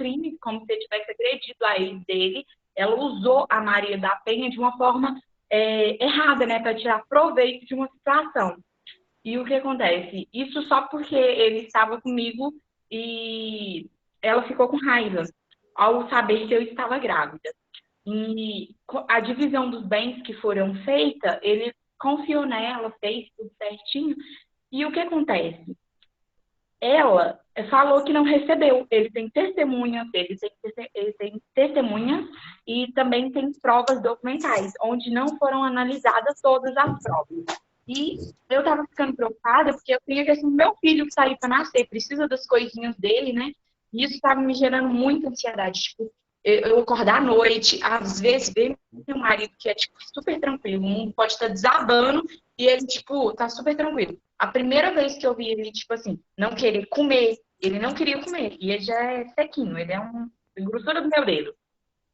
crime, como se ele tivesse agredido a ex dele. Ela usou a Maria da Penha de uma forma errada, né, para tirar proveito de uma situação. E o que acontece? Isso só porque ele estava comigo e ela ficou com raiva ao saber que eu estava grávida. E a divisão dos bens que foram feita, ele confiou nela, fez tudo certinho. E o que acontece? Ela falou que não recebeu. Ele tem testemunhas, ele tem testemunhas e também tem provas documentais, onde não foram analisadas todas as provas. E eu tava ficando preocupada porque eu tenho a questão do meu filho que tá aí para nascer, precisa das coisinhas dele, né? E isso tava me gerando muita ansiedade. Tipo, eu acordar à noite, às vezes ver meu marido que é tipo, super tranquilo, o mundo pode estar desabando e ele, tipo, tá super tranquilo. A primeira vez que eu vi ele, tipo assim, não querer comer, ele não queria comer. E ele já é sequinho, ele é grossura do meu dedo.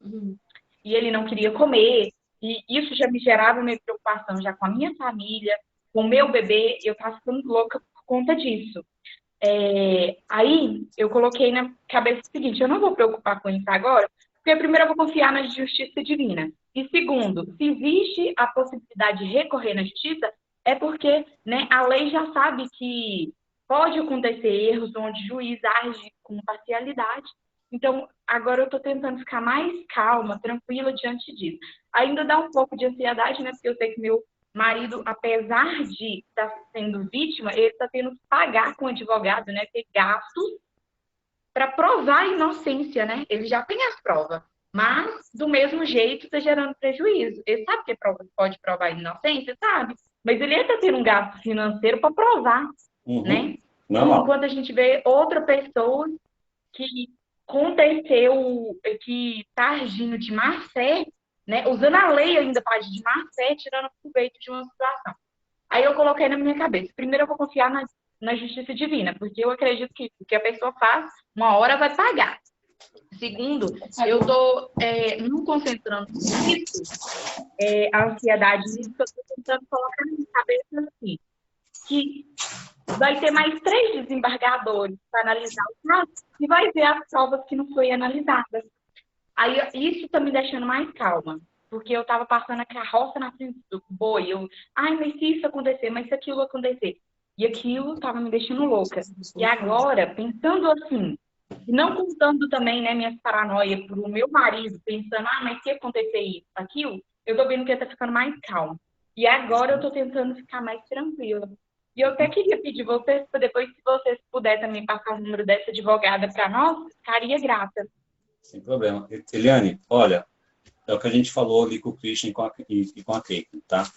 Uhum. E ele não queria comer. E isso já me gerava minha preocupação já com a minha família, com o meu bebê. Eu tava ficando louca por conta disso. Aí eu coloquei na cabeça o seguinte: eu não vou preocupar com isso agora, porque primeiro eu vou confiar na justiça divina. E segundo, se existe a possibilidade de recorrer na justiça, é porque, né, a lei já sabe que pode acontecer erros onde o juiz age com parcialidade. Então, agora eu estou tentando ficar mais calma, tranquila diante disso. Ainda dá um pouco de ansiedade, né? Porque eu sei que meu marido, apesar de estar sendo vítima, ele está tendo que pagar com o advogado, né? Ter gastos para provar a inocência, né? Ele já tem as provas, mas do mesmo jeito está gerando prejuízo. Ele sabe que pode provar a inocência, sabe? Mas ele está tendo um gasto financeiro para provar, Uhum. né? Normal. Enquanto a gente vê outra pessoa que aconteceu, que está agindo de má fé, né? Usando a lei ainda para agir de má fé, tirando proveito de uma situação. Aí eu coloquei na minha cabeça, primeiro eu vou confiar na justiça divina, porque eu acredito que o que a pessoa faz, uma hora vai pagar. Segundo, eu estou não concentrando nisso, a ansiedade nisso, eu estou tentando colocar na minha cabeça assim, que vai ter mais 3 desembargadores para analisar o caso e vai ver as provas que não foi analisadas. Aí isso está me deixando mais calma, porque eu estava passando a carroça na frente do boi. Ai, mas se isso acontecer, mas se aquilo acontecer. E aquilo estava me deixando louca. E agora, pensando assim, e não contando também, né, minhas paranoias para o meu marido, pensando, mas se acontecer isso, aquilo, eu tô vendo que ele tá ficando mais calmo. E agora eu tô tentando ficar mais tranquila. E eu até queria pedir vocês, para depois, se vocês puderem também passar o número dessa advogada para nós, ficaria grata. Sem problema. Eliane, olha, é o que a gente falou ali com o Christian e com a Caitlin, tá?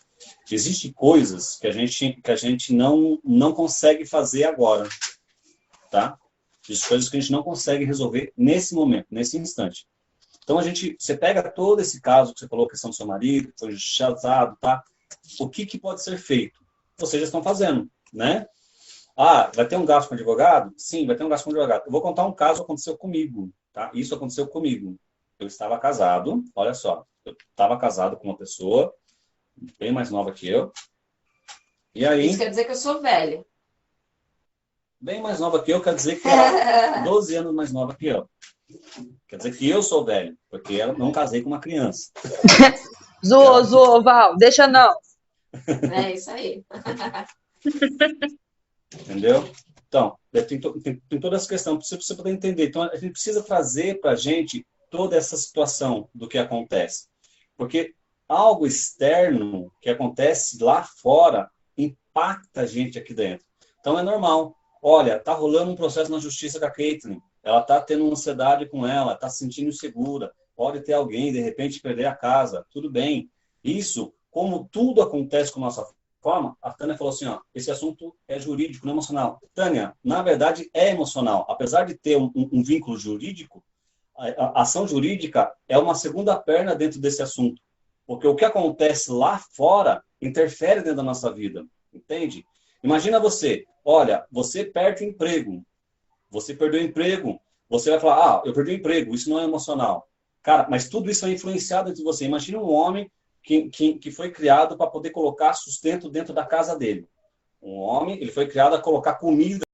Existem coisas que a gente não consegue fazer agora, tá? Existem coisas que a gente não consegue resolver nesse momento, nesse instante. Então, você pega todo esse caso que você falou, a questão do seu marido, que foi injustiçado, tá? O que pode ser feito? Vocês já estão fazendo, né? Ah, vai ter um gasto com advogado? Sim, vai ter um gasto com advogado. Eu vou contar um caso que aconteceu comigo, tá? Isso aconteceu comigo. Eu estava casado, olha só, eu estava casado com uma pessoa bem mais nova que eu. E aí, Isso quer dizer que eu sou velha. bem mais nova que eu, quer dizer que ela 12 anos mais nova que eu. Quer dizer que eu sou velho, porque eu não casei com uma criança. Zoou, Val, deixa não. É isso aí. Entendeu? Então, tem toda essa questão, para você poder entender. Então, a gente precisa trazer para a gente toda essa situação do que acontece. Porque algo externo que acontece lá fora impacta a gente aqui dentro. Então, é normal. Olha, tá rolando um processo na justiça com a Caitlin. Ela tá tendo ansiedade com ela, tá se sentindo insegura. Pode ter alguém, de repente, perder a casa. Tudo bem. Isso, como tudo acontece com a nossa forma, a Tânia falou assim, ó, esse assunto é jurídico, não emocional. Tânia, na verdade, é emocional. Apesar de ter um vínculo jurídico, a ação jurídica é uma segunda perna dentro desse assunto. Porque o que acontece lá fora interfere dentro da nossa vida. Entende? Imagina você, olha, você perde o emprego. Você perdeu o emprego. Você vai falar, eu perdi o emprego. Isso não é emocional. Cara, mas tudo isso é influenciado dentro de você. Imagina um homem que foi criado para poder colocar sustento dentro da casa dele. Um homem, ele foi criado a colocar comida